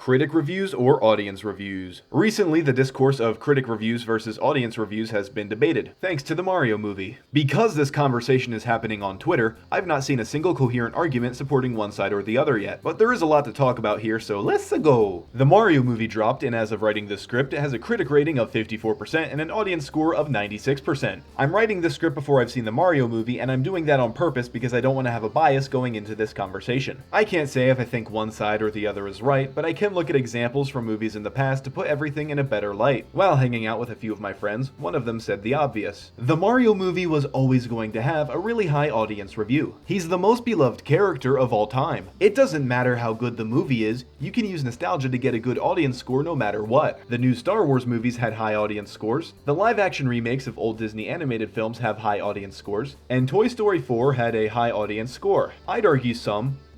Critic reviews or audience reviews? Recently, the discourse of critic reviews versus audience reviews has been debated, thanks to the Mario movie. Because this conversation is happening on Twitter, I've not seen a single coherent argument supporting one side or the other yet, but there is a lot to talk about here, so let's go! The Mario movie dropped, and as of writing this script, it has a critic rating of 54% and an audience score of 96%. I'm writing this script before I've seen the Mario movie, and I'm doing that on purpose because I don't want to have a bias going into this conversation. I can't say if I think one side or the other is right, but I can look at examples from movies in the past to put everything in a better light. While hanging out with a few of my friends, one of them said the obvious. The Mario movie was always going to have a really high audience review. He's the most beloved character of all time. It doesn't matter how good the movie is, you can use nostalgia to get a good audience score no matter what. The new Star Wars movies had high audience scores, the live-action remakes of old Disney animated films have high audience scores, and Toy Story 4 had a high audience score. I'd argue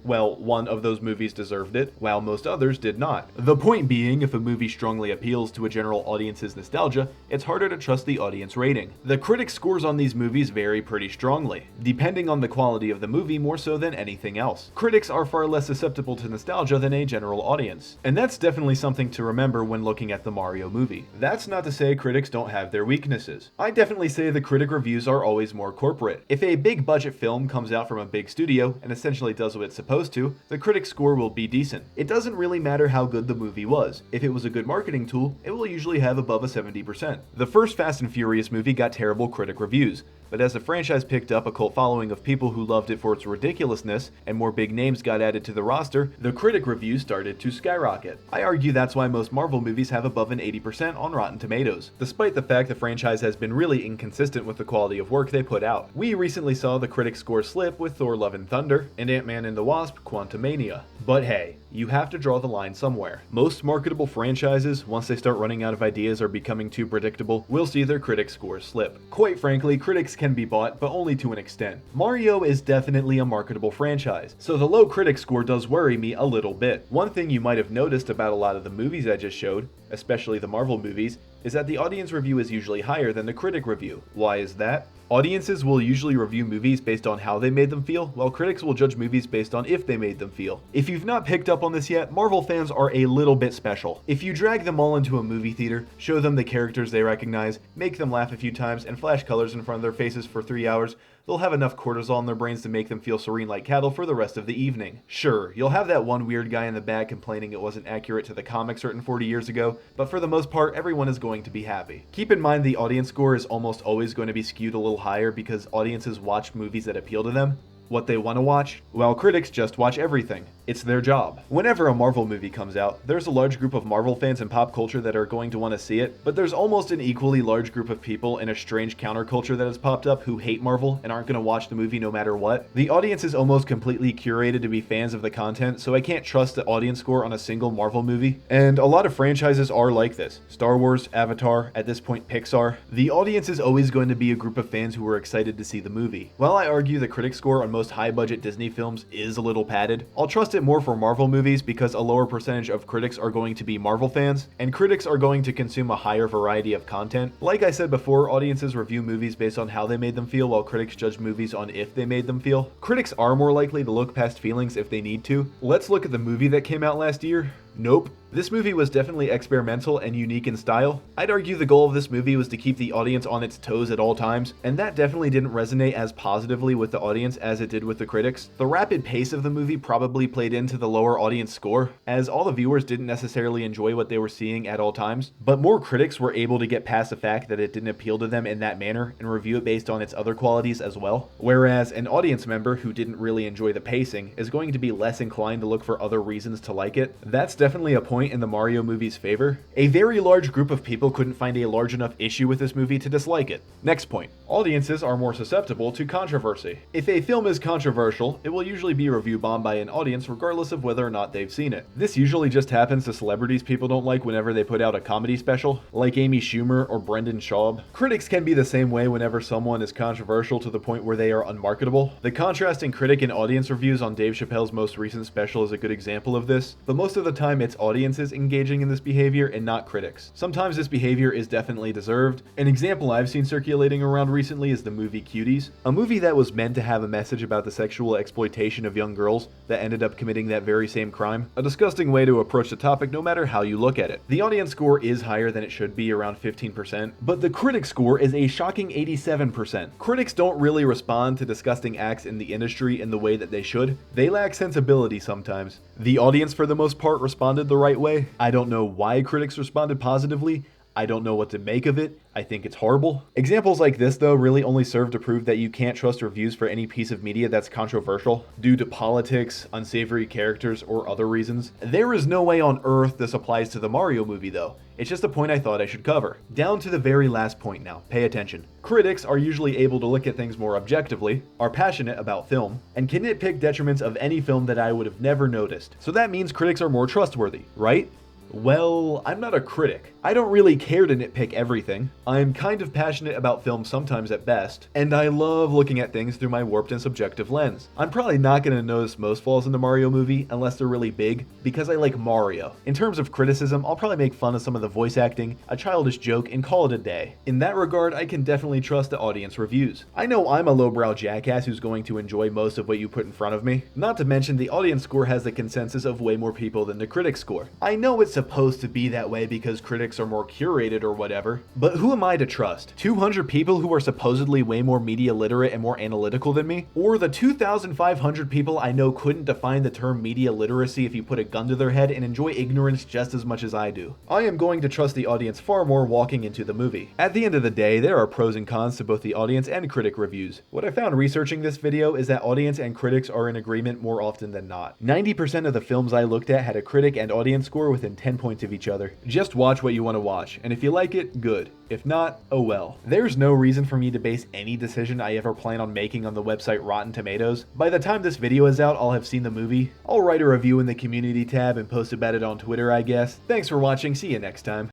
one of those movies deserved it, while most others did not. The point being, if a movie strongly appeals to a general audience's nostalgia, it's harder to trust the audience rating. The critic scores on these movies vary pretty strongly, depending on the quality of the movie more so than anything else. Critics are far less susceptible to nostalgia than a general audience, and that's definitely something to remember when looking at the Mario movie. That's not to say critics don't have their weaknesses. I definitely say the critic reviews are always more corporate. If a big budget film comes out from a big studio and essentially does what it's supposed to, the critic score will be decent. It doesn't really matter how good the movie was. If it was a good marketing tool, it will usually have above a 70%. The first Fast and Furious movie got terrible critic reviews, but as the franchise picked up a cult following of people who loved it for its ridiculousness, and more big names got added to the roster, the critic reviews started to skyrocket. I argue that's why most Marvel movies have above an 80% on Rotten Tomatoes, despite the fact the franchise has been really inconsistent with the quality of work they put out. We recently saw the critic score slip with Thor: Love and Thunder and Ant-Man and the Wasp: Quantumania. But hey, you have to draw the line somewhere. Most marketable franchises, once they start running out of ideas or becoming too predictable, will see their critic scores slip. Quite frankly, critics can be bought, but only to an extent. Mario is definitely a marketable franchise, so the low critic score does worry me a little bit. One thing you might have noticed about a lot of the movies I just showed, especially the Marvel movies, is that the audience review is usually higher than the critic review. Why is that? Audiences will usually review movies based on how they made them feel, while critics will judge movies based on if they made them feel. If you've not picked up on this yet, Marvel fans are a little bit special. If you drag them all into a movie theater, show them the characters they recognize, make them laugh a few times, and flash colors in front of their faces for 3 hours, they'll have enough cortisol in their brains to make them feel serene like cattle for the rest of the evening. Sure, you'll have that one weird guy in the back complaining it wasn't accurate to the comics written 40 years ago, but for the most part, everyone is going to be happy. Keep in mind the audience score is almost always going to be skewed a little higher because audiences watch movies that appeal to them, what they want to watch, while critics just watch everything. It's their job. Whenever a Marvel movie comes out, there's a large group of Marvel fans in pop culture that are going to want to see it, but there's almost an equally large group of people in a strange counterculture that has popped up who hate Marvel and aren't going to watch the movie no matter what. The audience is almost completely curated to be fans of the content, so I can't trust the audience score on a single Marvel movie. And a lot of franchises are like this. Star Wars, Avatar, at this point Pixar. The audience is always going to be a group of fans who are excited to see the movie. While I argue the critic score on most high-budget Disney films is a little padded, I'll trust it more for Marvel movies because a lower percentage of critics are going to be Marvel fans, and critics are going to consume a higher variety of content. Like I said before, audiences review movies based on how they made them feel, while critics judge movies on if they made them feel. Critics are more likely to look past feelings if they need to. Let's look at the movie that came out last year. Nope. This movie was definitely experimental and unique in style. I'd argue the goal of this movie was to keep the audience on its toes at all times, and that definitely didn't resonate as positively with the audience as it did with the critics. The rapid pace of the movie probably played into the lower audience score, as all the viewers didn't necessarily enjoy what they were seeing at all times, but more critics were able to get past the fact that it didn't appeal to them in that manner and review it based on its other qualities as well. Whereas an audience member who didn't really enjoy the pacing is going to be less inclined to look for other reasons to like it. That's definitely a point in the Mario movie's favor. A very large group of people couldn't find a large enough issue with this movie to dislike it. Next point. Audiences are more susceptible to controversy. If a film is controversial, it will usually be review bombed by an audience regardless of whether or not they've seen it. This usually just happens to celebrities people don't like whenever they put out a comedy special, like Amy Schumer or Brendan Schaub. Critics can be the same way whenever someone is controversial to the point where they are unmarketable. The contrast in critic and audience reviews on Dave Chappelle's most recent special is a good example of this, but most of the time time it's audiences engaging in this behavior and not critics. Sometimes this behavior is definitely deserved. An example I've seen circulating around recently is the movie Cuties, a movie that was meant to have a message about the sexual exploitation of young girls that ended up committing that very same crime. A disgusting way to approach the topic no matter how you look at it. The audience score is higher than it should be, around 15%, but the critic score is a shocking 87%. Critics don't really respond to disgusting acts in the industry in the way that they should. They lack sensibility sometimes. The audience, for the most part, responded the right way. I don't know why critics responded positively. I don't know what to make of it. I think it's horrible. Examples like this, though, really only serve to prove that you can't trust reviews for any piece of media that's controversial due to politics, unsavory characters, or other reasons. There is no way on earth this applies to the Mario movie, though. It's just a point I thought I should cover. Down to the very last point now. Pay attention. Critics are usually able to look at things more objectively, are passionate about film, and can nitpick detriments of any film that I would have never noticed. So that means critics are more trustworthy, right? Well, I'm not a critic. I don't really care to nitpick everything. I'm kind of passionate about film sometimes at best, and I love looking at things through my warped and subjective lens. I'm probably not going to notice most flaws in the Mario movie unless they're really big, because I like Mario. In terms of criticism, I'll probably make fun of some of the voice acting, a childish joke, and call it a day. In that regard, I can definitely trust the audience reviews. I know I'm a lowbrow jackass who's going to enjoy most of what you put in front of me. Not to mention, the audience score has the consensus of way more people than the critic score. I know it's supposed to be that way because critics are more curated or whatever, but who am I to trust? 200 people who are supposedly way more media literate and more analytical than me? Or the 2,500 people I know couldn't define the term media literacy if you put a gun to their head and enjoy ignorance just as much as I do? I am going to trust the audience far more walking into the movie. At the end of the day, there are pros and cons to both the audience and critic reviews. What I found researching this video is that audience and critics are in agreement more often than not. 90% of the films I looked at had a critic and audience score within 10 points of each other. Just watch what you want to watch, and if you like it, good. If not, oh well. There's no reason for me to base any decision I ever plan on making on the website Rotton Tomatoes. By the time this video is out, I'll have seen the movie. I'll write a review in the community tab and post about it on Twitter, I guess. Thanks for watching, see you next time.